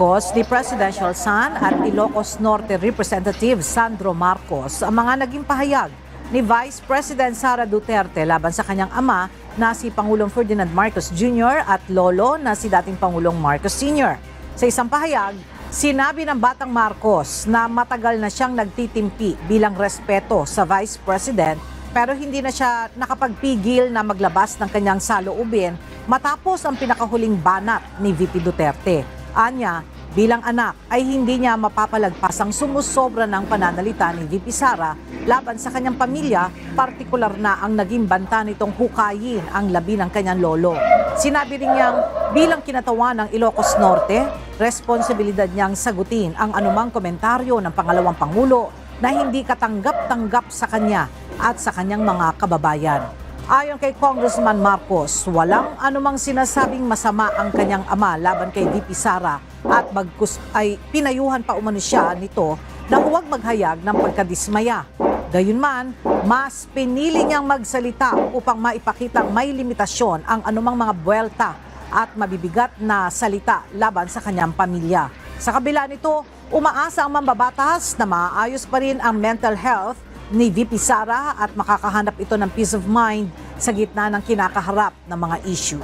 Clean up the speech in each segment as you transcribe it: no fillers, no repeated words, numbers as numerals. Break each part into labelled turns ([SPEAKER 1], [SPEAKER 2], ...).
[SPEAKER 1] Marcos, ni Presidential Son at Ilocos Norte Representative Sandro Marcos ang mga naging pahayag ni Vice President Sara Duterte laban sa kanyang ama na si Pangulong Ferdinand Marcos Jr. at lolo na si dating Pangulong Marcos Sr. Sa isang pahayag, sinabi ng batang Marcos na matagal na siyang nagtitimpi bilang respeto sa Vice President pero hindi na siya nakapagpigil na maglabas ng kanyang saloobin matapos ang pinakahuling banat ni VP Duterte. Anya, bilang anak ay hindi niya mapapalagpas ang sumusobra ng pananalita ni VP Sara laban sa kanyang pamilya, partikular na ang naging banta nitong hukayin ang labi ng kanyang lolo. Sinabi rin niyang bilang kinatawan ng Ilocos Norte, responsibilidad niyang sagutin ang anumang komentaryo ng pangalawang Pangulo na hindi katanggap-tanggap sa kanya at sa kanyang mga kababayan. Ayon kay Congressman Marcos, walang anumang sinasabing masama ang kanyang ama laban kay VP Sara at bagkus ay pinayuhan pa umano siya nito na huwag maghayag ng pagkadismaya. Gayunman, mas pinili niyang magsalita upang maipakitang may limitasyon ang anumang mga buwelta at mabibigat na salita laban sa kanyang pamilya. Sa kabila nito, umaasa ang mambabatas na maayos pa rin ang mental health ni VP Sara at makakahanap ito ng peace of mind sa gitna ng kinakaharap na mga issue.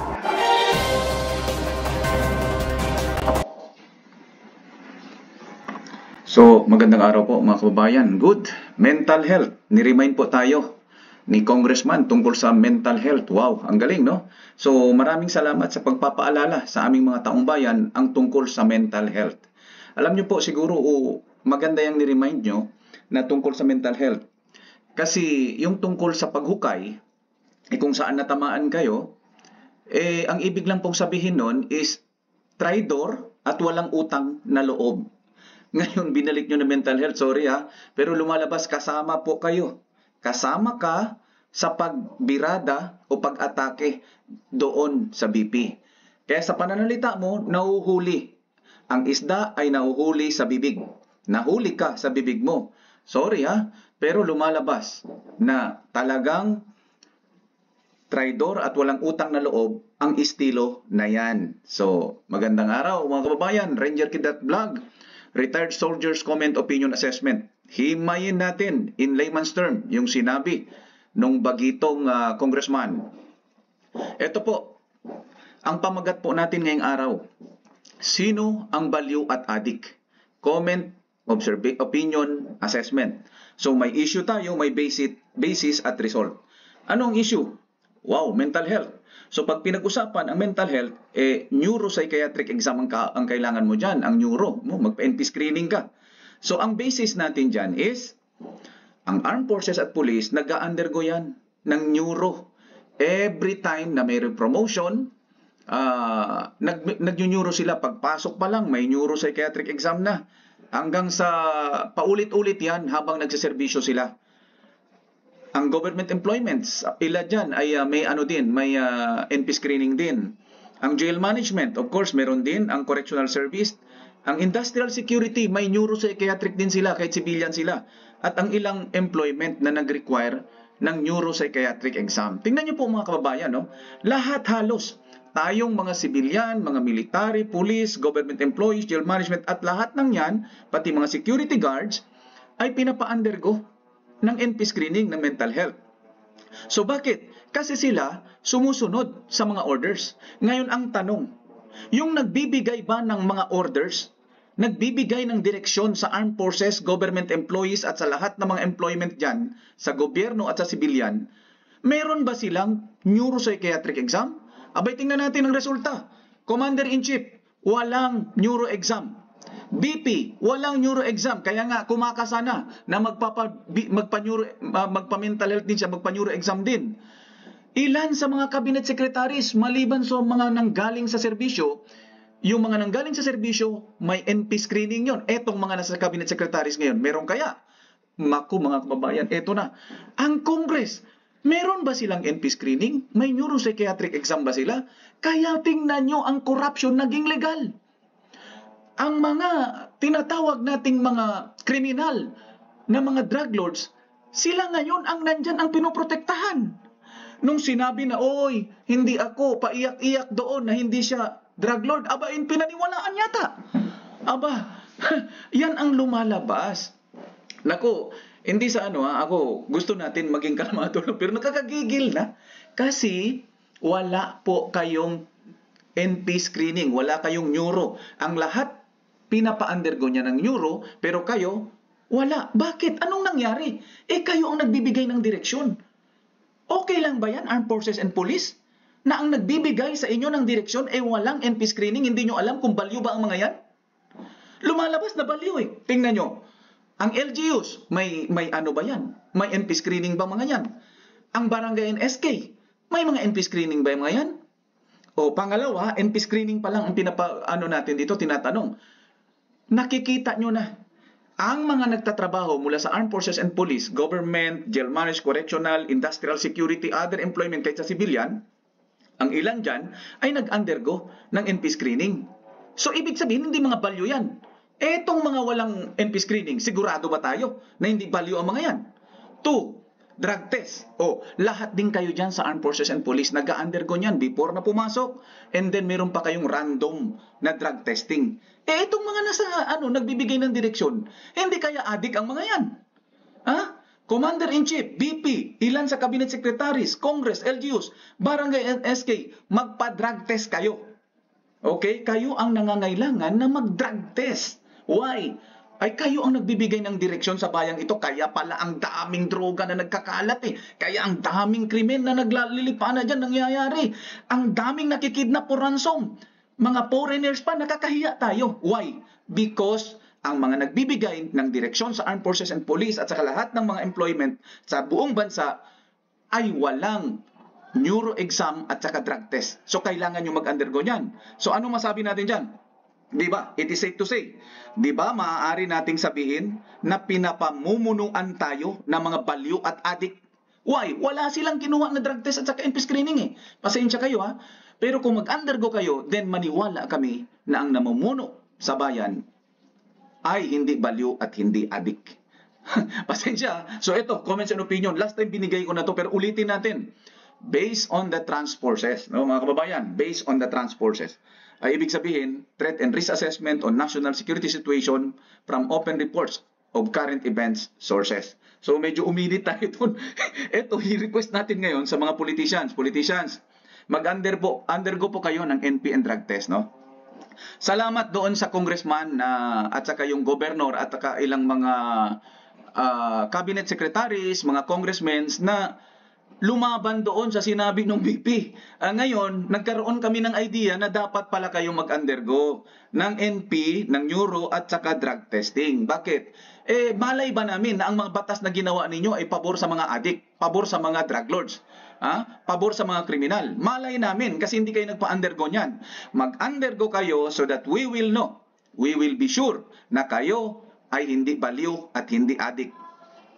[SPEAKER 2] So, magandang araw po mga kababayan. Good. Mental health. Ni-remind po tayo ni Congressman tungkol sa mental health. Wow, ang galing, no? So, maraming salamat sa pagpapaalala sa aming mga taong bayan ang tungkol sa mental health. Alam nyo po, siguro maganda yung ni-remind nyo na tungkol sa mental health. Kasi yung tungkol sa paghukay, kung saan natamaan kayo, ang ibig lang pong sabihin nun is traidor at walang utang na loob. Ngayon, binalik nyo na mental health, sorry pero lumalabas kasama po kayo. Kasama ka sa pagbirada o pag-atake doon sa BP. Kaya sa pananalita mo, nahuhuli. Ang isda ay nahuhuli sa bibig. Nahuli ka sa bibig mo. Sorry pero lumalabas na talagang traidor at walang utang na loob ang estilo na yan. So, magandang araw mga kababayan. Ranger Kid Vlog, Retired Soldiers Comment Opinion Assessment. Himayin natin in layman's term yung sinabi nung bagitong congressman. Ito po, ang pamagat po natin ngayong araw. Sino ang baliw at adik? Comment, opinion, assessment. So may issue tayo, may basis at result. Ano ang issue? Wow, mental health. So pag pinag-usapan ang mental health, neuropsychiatric exam ang kailangan mo dyan, ang neuro, magpa-NP screening ka. So ang basis natin dyan is, ang Armed Forces at Police, nag-undergo yan ng neuro. Every time na may promotion, nag-neuro sila. Pagpasok pa lang, may neuropsychiatric exam na. Hanggang sa paulit-ulit yan habang nagsiservisyo sila. Ang government employments, ilan dyan ay may NP screening din. Ang jail management, of course, meron din. Ang correctional service. Ang industrial security, may neuropsychiatric din sila, kahit civilian sila. At ang ilang employment na nag-require ng neuropsychiatric exam. Tingnan niyo po mga kababayan, no? Lahat halos. Tayong mga civilian, mga military, police, government employees, jail management, at lahat ng yan, pati mga security guards, ay pinapa-undergo ng NP screening ng mental health. So bakit? Kasi sila sumusunod sa mga orders. Ngayon ang tanong, yung nagbibigay ba ng mga orders, nagbibigay ng direksyon sa armed forces, government employees at sa lahat ng mga employment dyan, sa gobyerno at sa civilian, meron ba silang neuropsychiatric exam? Abay, tingnan natin ang resulta. Commander-in-Chief, walang neuro exam. BP, walang neuro exam. Kaya nga, kumakasa na magpa-mental health din siya, magpa-neuro exam din. Ilan sa mga cabinet secretaries, maliban sa mga nanggaling sa serbisyo, yung mga nanggaling sa serbisyo, may NP screening yon. Etong mga nasa cabinet secretaries ngayon, meron kaya? Maku mga kababayan, eto na. Ang Congress, meron ba silang NP screening? May neuropsychiatric exam ba sila? Kaya tingnan nyo ang corruption naging legal. Ang mga tinatawag nating mga kriminal na mga drug lords, sila ngayon ang nandyan ang pinoprotektahan. Nung sinabi na, oy, hindi ako, paiyak-iyak doon na hindi siya drug lord, abain pinaniwalaan yata. Aba, yan ang lumalabas. Nako, hindi sa ako gusto natin maging kalmado lang, pero nakakagigil na. Kasi wala po kayong NP screening, wala kayong neuro. Ang lahat pinapa-undergo niya ng neuro, pero kayo, wala. Bakit? Anong nangyari? Kayo ang nagbibigay ng direksyon. Okay lang ba yan, Armed Forces and Police? Na ang nagbibigay sa inyo ng direksyon walang NP screening, hindi nyo alam kung baliw ba ang mga yan? Lumalabas na baliw Tingnan nyo. Ang LGUs, may ano ba yan? May NP screening ba mga yan? Ang barangay NSK, may mga NP screening ba yung mga yan? O pangalawa, NP screening pa lang ang natin dito, tinatanong. Nakikita nyo na ang mga nagtatrabaho mula sa Armed Forces and Police, Government, Jail Managed, Correctional, Industrial Security, other employment kahit sa civilian, ang ilan dyan ay nag-undergo ng NP screening. So ibig sabihin, hindi mga balyo yan. Etong mga walang NP screening, sigurado ba tayo na hindi balyo ang mga yan? 2, drug test. Lahat din kayo dyan sa Armed Forces and Police nag-undergo niyan before na pumasok. And then meron pa kayong random na drug testing. Itong mga nasa nagbibigay ng direksyon, hindi kaya adik ang mga yan? Commander-in-Chief, BP, ilan sa Cabinet Secretaries, Congress, LGUs, Barangay SK, magpa-drug test kayo. Okay? Kayo ang nangangailangan na mag-drug test. Why? Ay kayo ang nagbibigay ng direksyon sa bayang ito. Kaya pala ang daming droga na nagkakalat Kaya ang daming krimen na naglalilipana dyan nangyayari. Ang daming nakikidnap o ransom. Mga foreigners pa, nakakahiya tayo. Why? Because ang mga nagbibigay ng direksyon sa Armed Forces and Police at saka lahat ng mga employment sa buong bansa ay walang neuro exam at saka drug test. So kailangan nyo mag-undergo niyan. So ano masabi natin dyan? Diba? It is safe to say. Diba? Maaari nating sabihin na pinapamumunuan tayo ng mga balyo at adik. Why? Wala silang kinuha na drug test at saka NP screening Pasensya kayo Pero kung mag-undergo kayo, then maniwala kami na ang namumuno sa bayan ay hindi balyo at hindi adik. Pasensya. So ito, comments and opinion. Last time binigay ko na to pero ulitin natin. Based on the trans forces, mga kababayan, based on the trans forces. Ay ibig sabihin, threat and risk assessment on national security situation from open reports of current events sources. So medyo uminit tayo doon. Ito, i-request natin ngayon sa mga politicians, mag-undergo po kayo ng NP and drug test, Salamat doon sa congressman at saka yung governor at saka ilang mga cabinet secretaries, mga congressmen na lumaban doon sa sinabi ng BP. Ngayon, nagkaroon kami ng idea na dapat pala kayong mag-undergo ng NP, ng neuro at saka drug testing. Bakit? Malay ba namin na ang mga batas na ginawa ninyo ay pabor sa mga adik, pabor sa mga drug lords, pabor sa mga kriminal? Malay namin kasi hindi kayo nagpa-undergo niyan. Mag-undergo kayo so that we will know, we will be sure na kayo ay hindi baliw at hindi adik.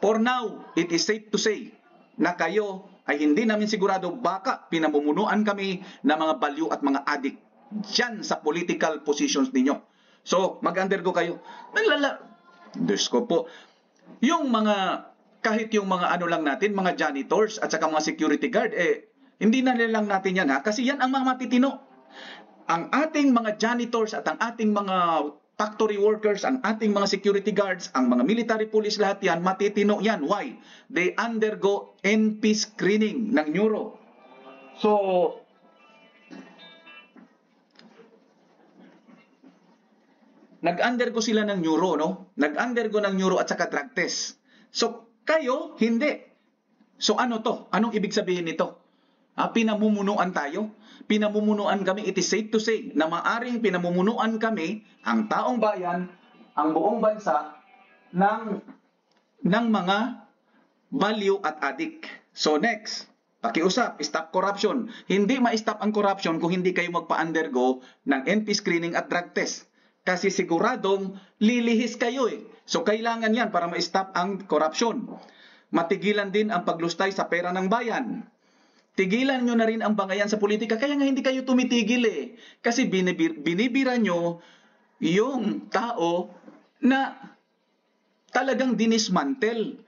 [SPEAKER 2] For now, it is safe to say na kayo ay hindi namin sigurado, baka pinamumunuan kami ng mga baliw at mga adik dyan sa political positions ninyo. So, mag-undergo kayo. Diyos ko po. Yung mga, kahit yung mga lang natin, mga janitors at saka mga security guard, hindi na lang natin yan kasi yan ang mga matitino. Ang ating mga janitors at ang ating mga factory workers, ang ating mga security guards, ang mga military police, lahat yan, matitino yan. Why? They undergo NP screening ng neuro. So, nag-undergo sila ng neuro, Nag-undergo ng neuro at saka drug test. So, kayo, hindi. So, ano to? Anong ibig sabihin nito? Pinamumunuan tayo? Pinamumunuan kami, it is safe to say, na maaring pinamumunuan kami, ang taong bayan, ang buong bansa, ng mga baliw at adik. So, next, pakiusap, stop corruption. Hindi ma-stop ang corruption kung hindi kayo magpa-undergo ng NP screening at drug test. Kasi siguradong lilihis kayo So kailangan yan para ma-stop ang corruption. Matigilan din ang paglustay sa pera ng bayan. Tigilan nyo na rin ang bangayan sa politika. Kaya nga hindi kayo tumitigil Kasi binibira nyo yung tao na talagang dinismantel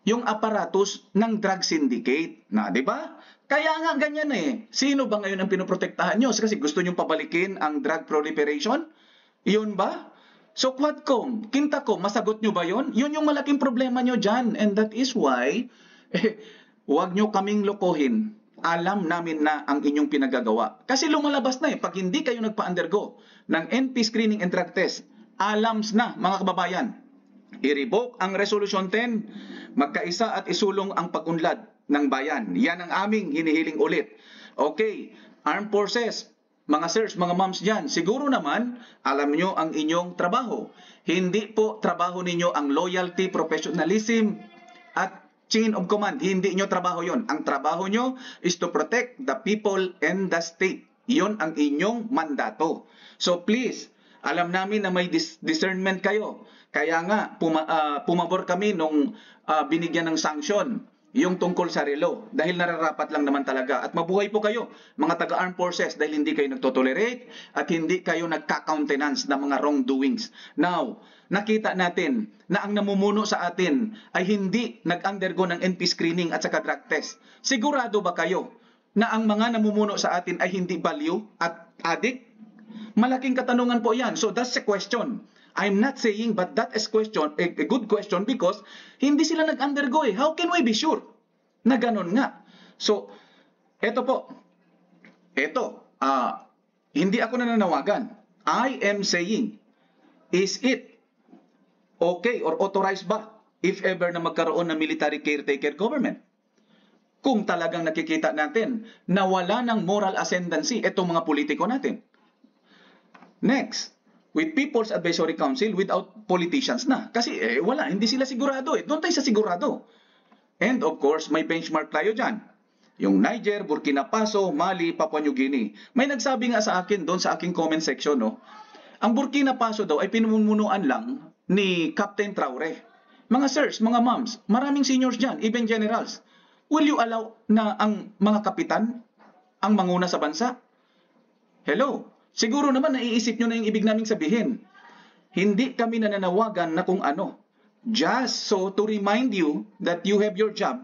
[SPEAKER 2] yung aparatus ng drug syndicate. Di ba? Kaya nga ganyan Sino ba ngayon ang pinoprotektahan nyo? Kasi gusto nyo pabalikin ang drug proliferation? Iyon ba? So Quadcom, Quintacom, masagot nyo ba yon? Yun yung malaking problema nyo dyan. And that is why, huwag nyo kaming lokohin. Alam namin na ang inyong pinagagawa. Kasi lumalabas na pag hindi kayo nagpa-undergo ng NP screening and drug test, alams na mga kababayan. I-revoke ang Resolution 10, magkaisa at isulong ang pag-unlad ng bayan. Yan ang aming hinihiling ulit. Okay, Armed Forces, mga sirs, mga moms dyan, siguro naman, alam nyo ang inyong trabaho. Hindi po trabaho ninyo ang loyalty, professionalism, at chain of command. Hindi nyo trabaho yon. Ang trabaho nyo is to protect the people and the state. Yon ang inyong mandato. So please, alam namin na may discernment kayo. Kaya nga, pumabor kami nung binigyan ng sanction yung tungkol sa relo, dahil nararapat lang naman talaga. At mabuhay po kayo, mga taga-armed forces, dahil hindi kayo nagtotolerate at hindi kayo nagka-countenance ng mga wrongdoings. Now, nakita natin na ang namumuno sa atin ay hindi nag-undergo ng NP screening at saka drug test. Sigurado ba kayo na ang mga namumuno sa atin ay hindi baliw at addict? Malaking katanungan po yan. So that's a question. I'm not saying, but that is a good question because hindi sila nag-undergo How can we be sure na ganun nga? So, eto po. Hindi ako nananawagan. I am saying, is it okay or authorized ba if ever na magkaroon ng military caretaker government? Kung talagang nakikita natin na wala ng moral ascendancy itong mga politiko natin. Next, with People's Advisory Council without politicians na. Kasi wala, hindi sila sigurado Doon tayo sa sigurado. And of course, may benchmark tayo dyan. Yung Niger, Burkina Faso, Mali, Papua New Guinea. May nagsabi nga sa akin doon sa aking comment section, ang Burkina Faso daw ay pinumumunuan lang ni Captain Traore. Mga sirs, mga moms, maraming seniors dyan, even generals. Will you allow na ang mga kapitan ang manguna sa bansa? Hello? Siguro naman naiisip nyo na yung ibig naming sabihin. Hindi kami nananawagan na kung ano. Just so to remind you that you have your job,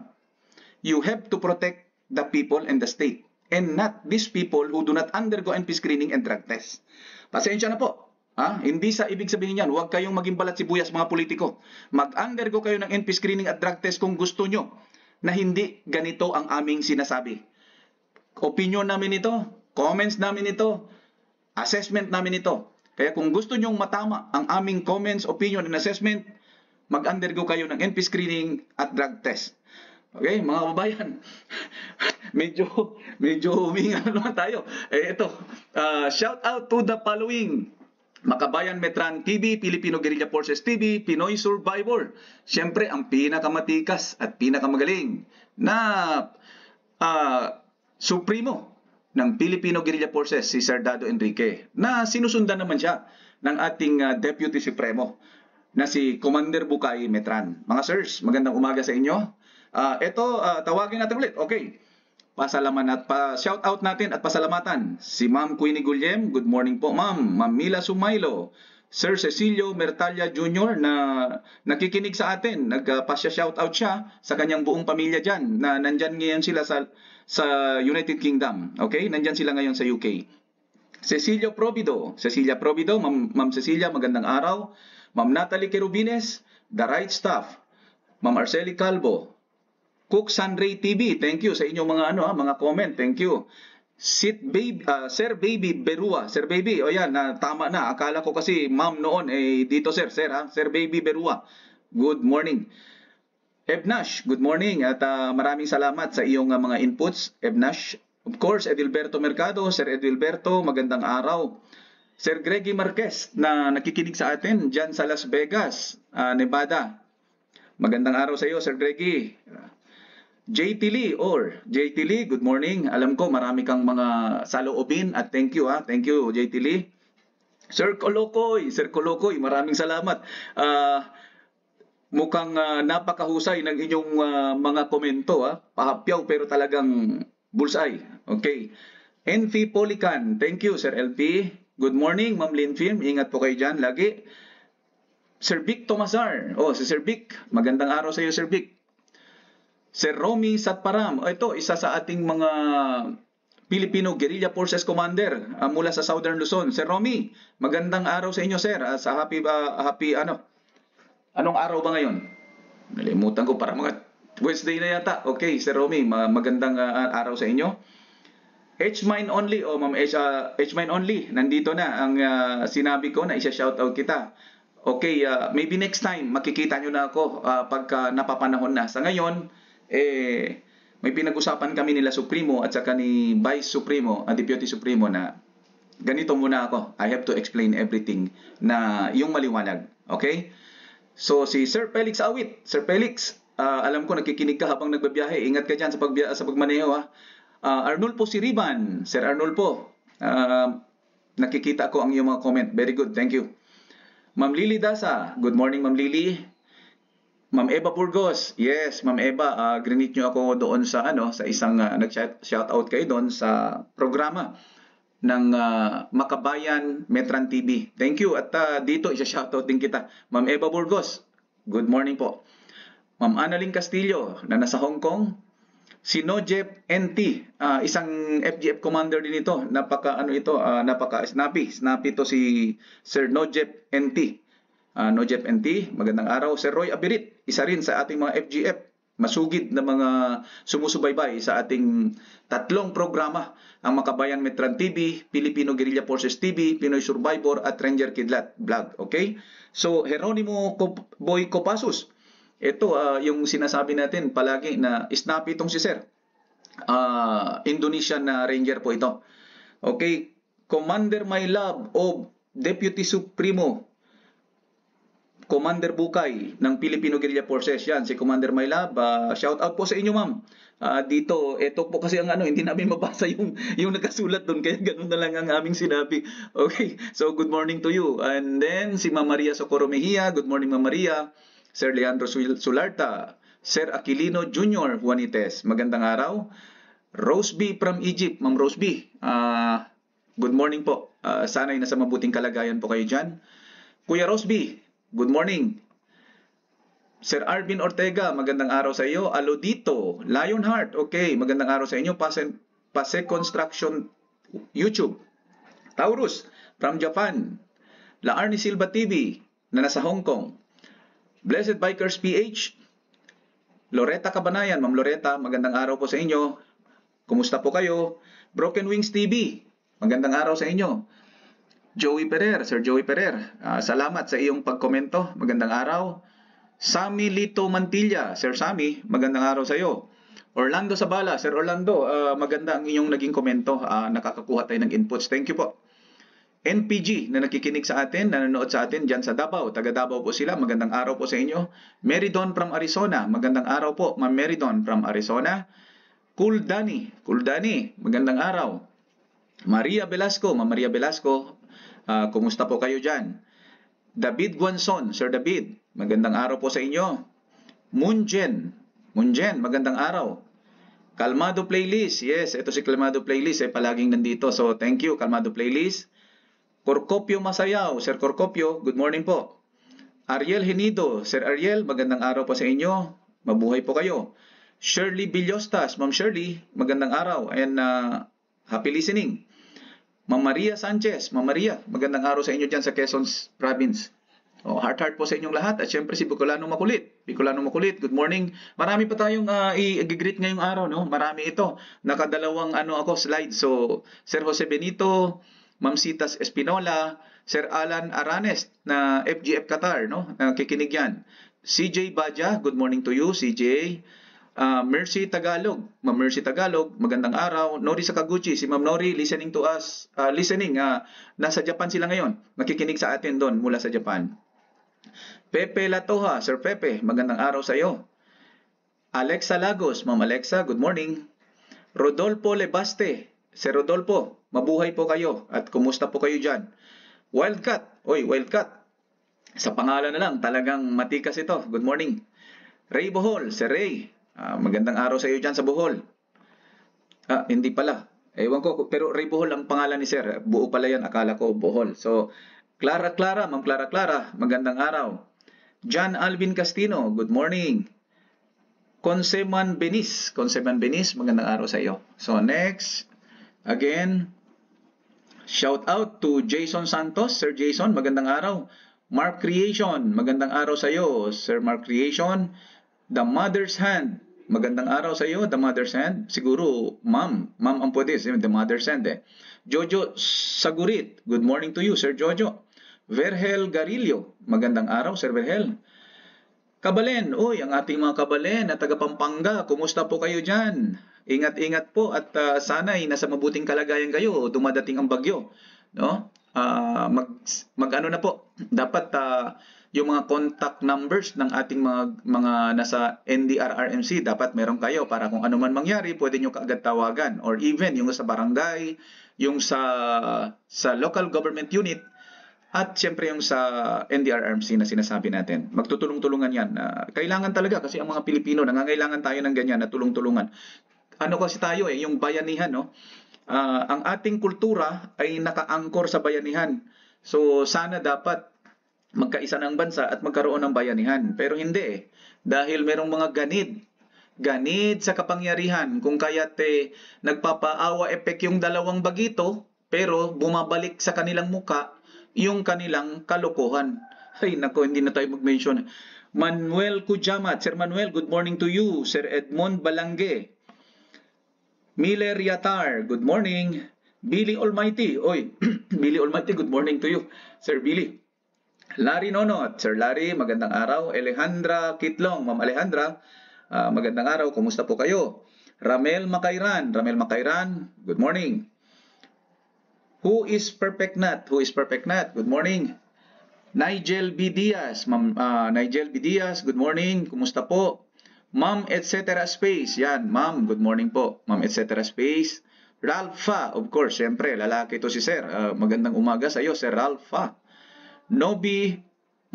[SPEAKER 2] you have to protect the people and the state. And not these people who do not undergo NP screening and drug test. Pasensya na po. Hindi sa ibig sabihin yan, huwag kayong maging balat sibuyas mga politiko. Mag-undergo kayo ng NP screening at drug test kung gusto nyo na hindi ganito ang aming sinasabi. Opinion namin ito, comments namin ito, assessment namin ito. Kaya kung gusto nyong matama ang aming comments, opinion, and assessment, mag-undergo kayo ng NP screening at drug test. Okay, mga kababayan, medyo huminga naman tayo. Shout out to the following. Makabayan Metran TV, Filipino Guerrilla Forces TV, Pinoy Survivor. Siyempre, ang pinakamatikas at pinakamagaling na supremo ng Filipino Guerrilla Forces, si Sir Dado Enrique, na sinusundan naman siya ng ating Deputy Supremo na si Commander Bukay Metran. Mga sirs, magandang umaga sa inyo. Tawagin natin ulit. Okay. Shout out natin at pasalamatan si Ma'am Queenie Gulyem. Good morning po, Ma'am. Ma'am Mila Sumaylo. Sir Cecilio Mertalia Jr. na nakikinig sa atin. Nagpa-shout out siya sa kanyang buong pamilya dyan na nandyan ngayon sila sa United Kingdom. Okay? Nandyan sila ngayon sa UK. Cecilia Provido, Ma'am Cecilia, magandang araw. Ma'am Natalie Querubines, The Right Stuff. Ma'am Arceli Calvo, Cook Sunray TV, thank you sa inyong mga comment, thank you. Sir Baby Berua, Sir Baby, tama na, akala ko kasi ma'am noon, dito Sir Baby Berua, good morning. Ebnash, good morning at maraming salamat sa iyong mga inputs, Ebnash. Of course, Edilberto Mercado, Sir Edilberto, magandang araw. Sir Greggy Marquez na nakikinig sa atin dyan sa Las Vegas, Nevada. Magandang araw sa iyo, Sir Greggy. JT Lee, good morning. Alam ko marami kang mga saloobin at thank you JT Lee. Sir Kolokoy, maraming salamat. Mukhang napakahusay ng inyong mga komento, pahapyaw pero talagang bullseye. Okay. NV Polican, thank you Sir LP. Good morning Ma'am Lynn Film, ingat po kayo dyan lagi. Sir Vic Tomasar, si Sir Vic, magandang araw sa iyo Sir Vic. Sir Romy Satparam, ito isa sa ating mga Filipino Guerrilla Forces Commander mula sa Southern Luzon. Sir Romy, magandang araw sa inyo, sir. Sa happy anong araw ba ngayon? Nalimutan ko, para mga Wednesday na yata. Okay, Sir Romy, magandang araw sa inyo. H-Mine Only, Ma'am H-Mine Only, nandito na ang sinabi ko na isa-shoutout kita. Okay, maybe next time makikita nyo na ako pagka napapanahon na. Sa ngayon, may pinag-usapan kami nila Supremo at saka ni Vice Supremo, Deputy Supremo, na ganito muna ako. I have to explain everything na yung maliwanag. Okay? So si Sir Felix Awit, Sir Felix, alam ko nakikinig ka habang nagbabiyahe. Ingat ka dyan sa pagmaneho, ha. Arnulfo Siriban, Sir Arnulfo, nakikita ko ang iyong mga comment. Very good, thank you. Ma'am Lily Dasa, good morning Ma'am Lily. Ma'am Eva Burgos, yes Ma'am Eva, greet nyo ako doon sa sa isang nag-shoutout kayo doon sa programa ng Makabayan Metran TV. Thank you, at dito isa-shoutout din kita. Ma'am Eva Burgos, good morning po. Ma'am Annalyn Castillo na nasa Hong Kong. Si Nojep NT, isang FGF commander din ito. Napaka snappy to si Sir Nojep NT. Nojep NT, magandang araw. Sir Roy Abirit, isa rin sa ating mga FGF, masugid na mga sumusubaybay sa ating tatlong programa, ang Makabayan Metran TV, Filipino Guerrilla Forces TV, Pinoy Survivor at Ranger Kidlat Vlog. Okay? So, Geronimo Boy Copasus, ito yung sinasabi natin palagi na snappy itong si Sir. Indonesian na Ranger po ito. Okay, Commander My Love of Deputy Supremo Commander Bukay ng Filipino Guerrilla Forces. Yan, si Commander My Love. Shout out po sa inyo, ma'am. Dito, ito po kasi ang hindi namin mabasa yung nakasulat doon, kaya ganun na lang ang aming sinabi. Okay, so good morning to you. And then si Ma'am Maria Socorro Mejia, good morning Ma'am Maria. Sir Leandro Sularta, Sir Aquilino Jr. Juanites, magandang araw. Rose B from Egypt, Ma'am Rose B, good morning po. Sana'y nasa mabuting kalagayan po kayo dyan. Kuya Rose B, good morning. Sir Arvin Ortega, magandang araw sa iyo. Alodito, Lionheart, okay, magandang araw sa inyo. Pase Construction YouTube. Taurus from Japan. La Arnie Silva TV na nasa Hong Kong. Blessed Bikers PH, Loretta Cabanayan, Ma'am Loretta, magandang araw po sa inyo. Kumusta po kayo? Broken Wings TV, magandang araw sa inyo. Joey Perer, Sir Joey Perer, salamat sa iyong pagkomento, magandang araw. Sammy Lito Mantilla, Sir Sammy, magandang araw sa iyo. Orlando Sabala, Sir Orlando, maganda ang inyong naging komento, nakakakuha tayo ng inputs, thank you po. NPG na nakikinig sa atin, nanonood sa atin dyan sa Davao. Taga Davao po sila. Magandang araw po sa inyo. Meridon from Arizona. Magandang araw po, Ma'am Meridon from Arizona. Cool Dani, magandang araw. Maria Velasco, Ma'am Maria Velasco, kumusta po kayo dyan? David Guanzon, Sir David, magandang araw po sa inyo. Munjen, magandang araw. Kalmado Playlist, yes, ito si Kalmado Playlist, palaging nandito. So, thank you, Kalmado Playlist. Corcopio Masayaw, Sir Corcopio, good morning po. Ariel Henido, Sir Ariel, magandang araw po sa inyo. Mabuhay po kayo. Shirley Villostas, Ma'am Shirley, magandang araw and happy listening. Ma'am Maria Sanchez, Ma'am Maria, magandang araw sa inyo dyan sa Quezon Province. Heart po sa inyong lahat. At syempre si Bicolano Makulit, good morning. Marami pa tayong i-greet ngayong araw, no? Marami ito. Nakadalawang slide. So, Sir Jose Benito, Ma'am Citas Espinola, Sir Alan Aranes na FGF Qatar, no? Nakikinig yan. CJ Badja, good morning to you, CJ. Mercy Tagalog, Ma'am Mercy Tagalog, magandang araw. Nori Sakaguchi, si Ma'am Nori listening to us, nasa Japan sila ngayon. Nakikinig sa atin doon mula sa Japan. Pepe Latoha, Sir Pepe, magandang araw sa iyo. Alexa Lagos, Ma'am Alexa, good morning. Rodolfo Lebaste, Sir Rodolfo, mabuhay po kayo at kumusta po kayo dyan? Wildcat, Wildcat, sa pangalan na lang, talagang matikas ito. Good morning. Ray Bohol, Sir Ray, magandang araw sa iyo dyan sa Bohol. Hindi pala, ewan ko, pero Ray Bohol ang pangalan ni Sir. Buo pala yan, akala ko Bohol. So, Ma'am Clara, magandang araw. John Alvin Castino, good morning. Conceban Benis, magandang araw sa iyo. So next, Again, shout out to Jason Santos. Sir Jason, magandang araw. Mark Creation, magandang araw sa iyo. Sir Mark Creation. The Mother's Hand, magandang araw sa iyo. The Mother's Hand. Siguro, ma'am ang pwede. The Mother's Hand eh. Jojo Sagurit, good morning to you, Sir Jojo. Verhel Garillo, magandang araw, Sir Verhel. Kabalen, ang ating mga kabalen na taga Pampanga, kumusta po kayo dyan? Ingat-ingat po at sana'y nasa mabuting kalagayan kayo, dumadating ang bagyo. No? Mag-ano na po, dapat yung mga contact numbers ng ating mga nasa NDRRMC, dapat meron kayo para kung ano man mangyari, pwede nyo kaagad tawagan. Or even yung sa barangay, yung sa local government unit, at siyempre yung sa NDRRMC na sinasabi natin. Magtutulong-tulungan yan. Kailangan talaga kasi ang mga Pilipino, nangangailangan tayo ng ganyan na tulong-tulungan. Ano kasi tayo yung bayanihan, no? Ang ating kultura ay nakaangkor sa bayanihan. So sana dapat magkaisa ng bansa at magkaroon ng bayanihan. Pero hindi Dahil merong mga ganid sa kapangyarihan. Kung kaya't nagpapaawa epek yung dalawang bagito, pero bumabalik sa kanilang muka yung kanilang kalokohan. Ay nako, hindi na tayo mag-mention. Manuel Kujamat, Sir Manuel, good morning to you. Sir Edmond Balangge, Miller Yatar, good morning. Billy Almighty, Billy Almighty, good morning to you. Sir Billy. Larry Nonot, Sir Larry, magandang araw. Alejandra Kitlong, Ma'am Alejandra, magandang araw, kumusta po kayo? Ramel Makairan, good morning. Who is Perfect Nut? Good morning. Nigel B. Diaz, Ma'am Nigel B. Diaz, good morning. Kumusta po? Ma'am etc. Space, yan, Ma'am, good morning po. Ma'am etc. Space. Ralpha, of course, syempre, lalaki to si Sir. Magandang umaga sa iyo, Sir Ralpha. Nobi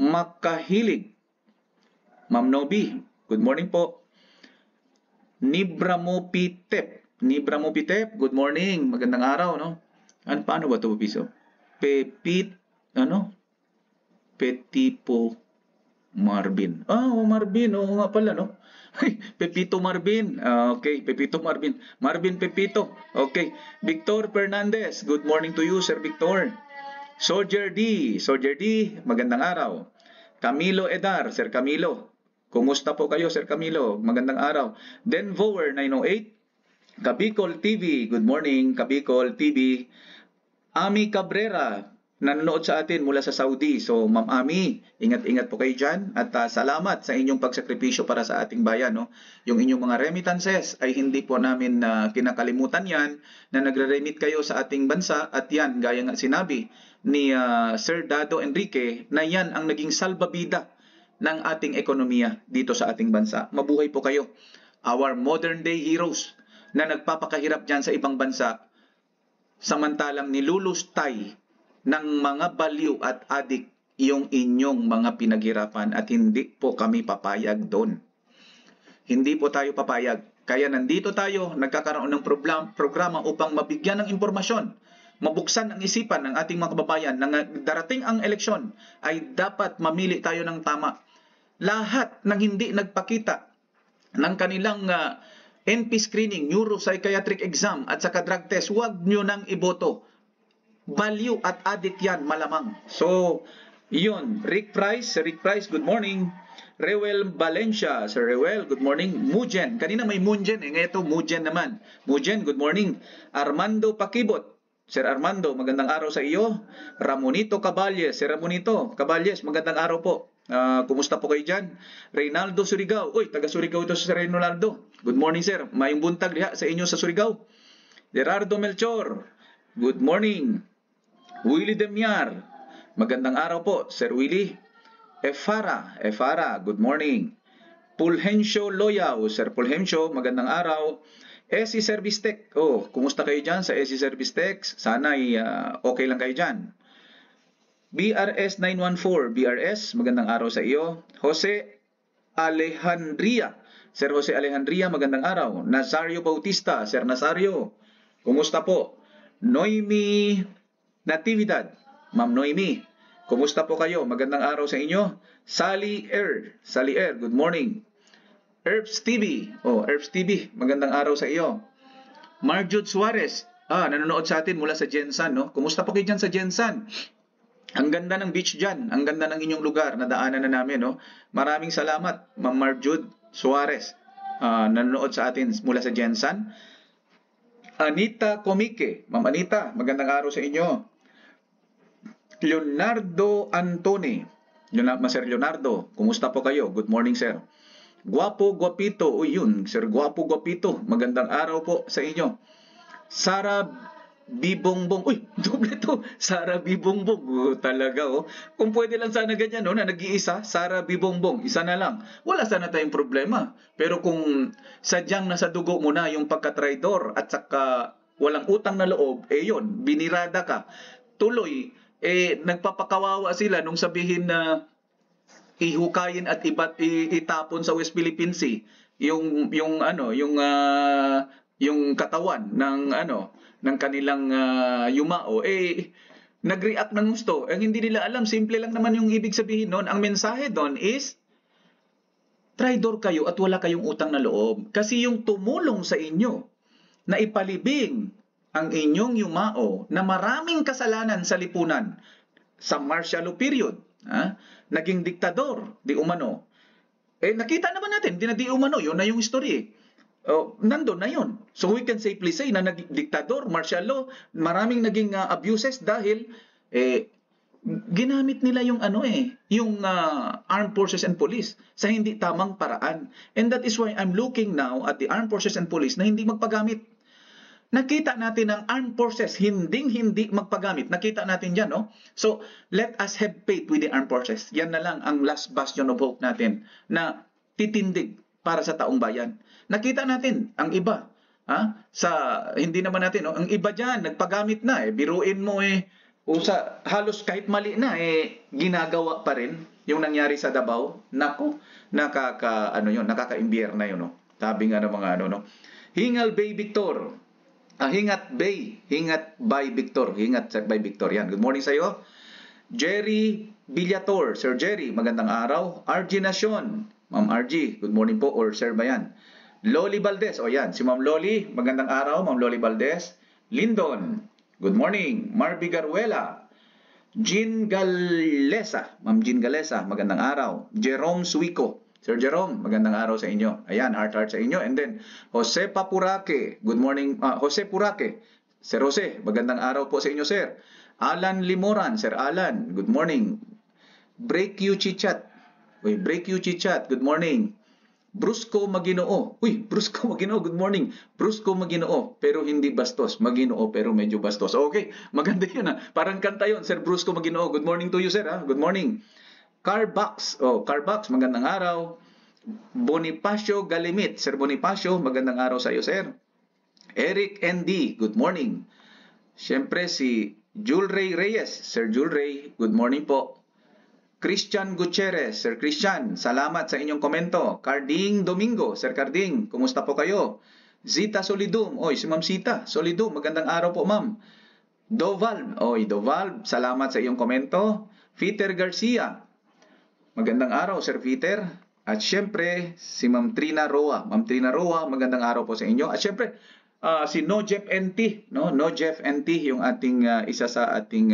[SPEAKER 2] Makahilig. Ma'am Nobi, good morning po. Nibramopitep, good morning. Magandang araw, no? Paano ba ito, piso? Petipo Marvin. Marvin, nga pala, no? Pepito Marvin. Okay, Pepito Marvin. Marvin Pepito. Okay. Victor Fernandez, good morning to you, Sir Victor. Soldier D, magandang araw. Camilo Edar, Sir Camilo. Kumusta po kayo, Sir Camilo? Magandang araw. Denvower 908. Kabicol TV, good morning, Kabicol TV. Ami Cabrera, nanonood sa atin mula sa Saudi. So, Ma'am Ami, ingat-ingat po kayo dyan. At salamat sa inyong pagsakripisyo para sa ating bayan. No? Yung inyong mga remittances ay hindi po namin kinakalimutan yan na nagre-remit kayo sa ating bansa. At yan, gaya nga sinabi ni Sir Dado Enrique, na yan ang naging salbabida ng ating ekonomiya dito sa ating bansa. Mabuhay po kayo. Our modern day heroes na nagpapakahirap dyan sa ibang bansa, samantalang nilulustay ng mga baliw at adik yung inyong mga pinaghirapan at hindi po kami papayag doon. Hindi po tayo papayag. Kaya nandito tayo, nagkakaroon ng programa upang mabigyan ng impormasyon, mabuksan ang isipan ng ating mga kababayan na darating ang eleksyon ay dapat mamili tayo ng tama. Lahat ng hindi nagpakita ng kanilang NP screening, neuropsychiatric exam at saka drug test, huwag nyo nang iboto. Baliw at adik yan, malamang. So, yun. Rick Price, good morning. Rewel Valencia, Sir Rewel, good morning. Mujen, kanina may Munjen ngayon ito Mujen naman. Mujen, good morning. Armando Pakibot, Sir Armando, magandang araw sa iyo. Ramonito Caballes, Sir Ramonito Caballes, magandang araw po. Kumusta po kayo dyan? Reynaldo Surigao, taga Surigao ito si Sir Reynaldo. Good morning, sir. Mayong buntag liha sa inyo sa Surigao. Gerardo Melchor, good morning. Willie Demiar, magandang araw po, Sir Willie. Efara, good morning. Pulhencio Loyaw, Sir Pulhencio, magandang araw. SC Service Tech, kumusta kayo dyan sa SC Service Tech? Sana ay okay lang kayo dyan. BRS 914, BRS, magandang araw sa iyo. Jose Alejandria, Sir Jose Alejandria, magandang araw. Nazario Bautista, Sir Nazario, kumusta po? Noemi Natividad, Ma'am Noemi, kumusta po kayo? Magandang araw sa inyo. Sally Air, good morning. Herbs TV, Herbs TV, magandang araw sa iyo. Marjud Suarez, Nanonood sa atin mula sa Jensan, no? Kumusta po kayo dyan sa Jensan? Ang ganda ng beach dyan. Ang ganda ng inyong lugar. Nadaanan na namin, no? Maraming salamat, Ma'am Marjude Suarez. Nanonood sa atin mula sa Jensan. Anita Comike. Ma'am Anita, magandang araw sa inyo. Leonardo Antoni. Sir Leonardo, kumusta po kayo? Good morning, sir. Guwapo, guwapito. Yun, sir, guwapo, guwapito. Magandang araw po sa inyo. Sara Bibongbong. Doble to. Sara Bibongbong. Talaga, oh. Kung pwede lang sana ganyan, no, na nag-iisa, Sara Bibongbong. Isa na lang. Wala sana tayong problema. Pero kung sadyang nasa dugo mo na yung pagka-traidor at saka walang utang na loob, yun, binirada ka. Tuloy, nagpapakawawa sila nung sabihin na ihukayin at itapon sa West Philippine Sea yung katawan ng kanilang yumao, nag-react ng gusto. Ang hindi nila alam, simple lang naman yung ibig sabihin noon. Ang mensahe doon is traidor kayo at wala kayong utang na loob. Kasi yung tumulong sa inyo na ipalibing ang inyong yumao na maraming kasalanan sa lipunan sa martial law period, naging diktador, di umano. Nakita naman natin, di umano, yun na yung history. Nandun na yun. So we can safely say na diktador, martial law, maraming naging abuses dahil ginamit nila yung armed forces and police sa hindi tamang paraan. And that is why I'm looking now at the armed forces and police na hindi magpagamit. Nakita natin ang armed forces hindi magpagamit. Nakita natin dyan, no? So, let us have faith with the armed forces. Yan na lang ang last bastion of hope natin na titindig para sa taong bayan. Nakita natin ang iba. Hindi naman natin, no? Ang iba dyan, nagpagamit na. Biruin mo halos kahit mali na, ginagawa pa rin yung nangyari sa Davao. Nako, nakaka-imbiyer na yun, no? Sabi nga ng mga no? Hingal Bay Victor. Hingat by Victor. Hingat by Victor. Yan. Good morning sa iyo. Jerry Villator. Sir Jerry, magandang araw. RG Nacion. Ma'am RG, good morning po. Or sir ba yan? Loli Valdez. Yan. Si Ma'am Loli, magandang araw. Ma'am Loli Valdez. Lindon, good morning. Marby Garuela. Jean Galesa. Ma'am Jean Galesa, magandang araw. Jerome Suico. Sir Jerome, magandang araw sa inyo. Ayan, heart sa inyo. And then, Jose Papuraque. Good morning, Jose Puraque. Sir Jose, magandang araw po sa inyo, sir. Alan Limoran. Sir Alan, good morning. Break you Chichat. Good morning. Brusco Maginoo. Brusco Maginoo, good morning. Brusco Maginoo, pero hindi bastos. Maginoo, pero medyo bastos. Okay, maganda yun. Parang kanta yun, Sir Brusco Maginoo. Good morning to you, sir. Good morning. Carbox, magandang araw. Bonifacio Galimit, Sir Bonifacio, magandang araw sa iyo, sir. Eric ND, good morning. Siyempre si Julray Reyes, Sir Julray, good morning po. Christian Gutierrez, Sir Christian, salamat sa inyong komento. Carding Domingo, Sir Carding, kumusta po kayo? Zita Solidum, si Ma'am Zita Solidum, magandang araw po, ma'am. Doval, salamat sa iyong komento. Peter Garcia, magandang araw, Sir Peter. At syempre, si Ma'am Trina Roa. Ma'am Trina Roa, magandang araw po sa inyo. At syempre, si No Jeff NT. No Jeff NT, yung ating isa sa ating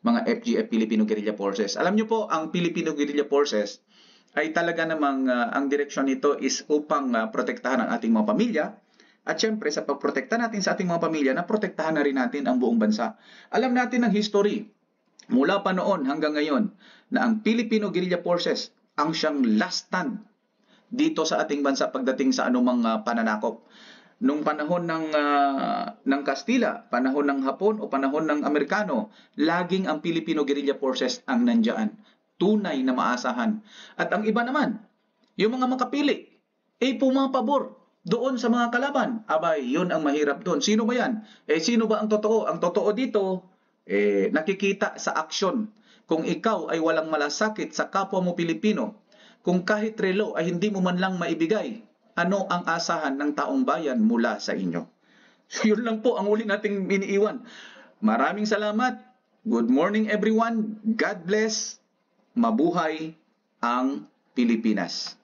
[SPEAKER 2] mga FGF, Filipino Guerrilla Forces. Alam nyo po, ang Filipino Guerrilla Forces ay talaga namang ang direksyon nito is upang protektahan ang ating mga pamilya. At syempre, sa pagprotekta natin sa ating mga pamilya, naprotektahan na rin natin ang buong bansa. Alam natin ang history mula pa noon hanggang ngayon na ang Filipino Guerrilla Forces ang siyang last stand dito sa ating bansa pagdating sa anumang pananakop. Nung panahon ng Kastila, panahon ng Hapon o panahon ng Amerikano, laging ang Filipino Guerrilla Forces ang nandyan. Tunay na maasahan. At ang iba naman, yung mga makapili, pumapabor doon sa mga kalaban. Abay, yun ang mahirap doon. Sino ba yan? Sino ba ang totoo? Ang totoo dito, nakikita sa aksyon. Kung ikaw ay walang malasakit sa kapwa mo Pilipino, kung kahit relo ay hindi mo man lang maibigay, ano ang asahan ng taong bayan mula sa inyo? So yun lang po ang uli nating iniiwan. Maraming salamat. Good morning everyone. God bless. Mabuhay ang Pilipinas.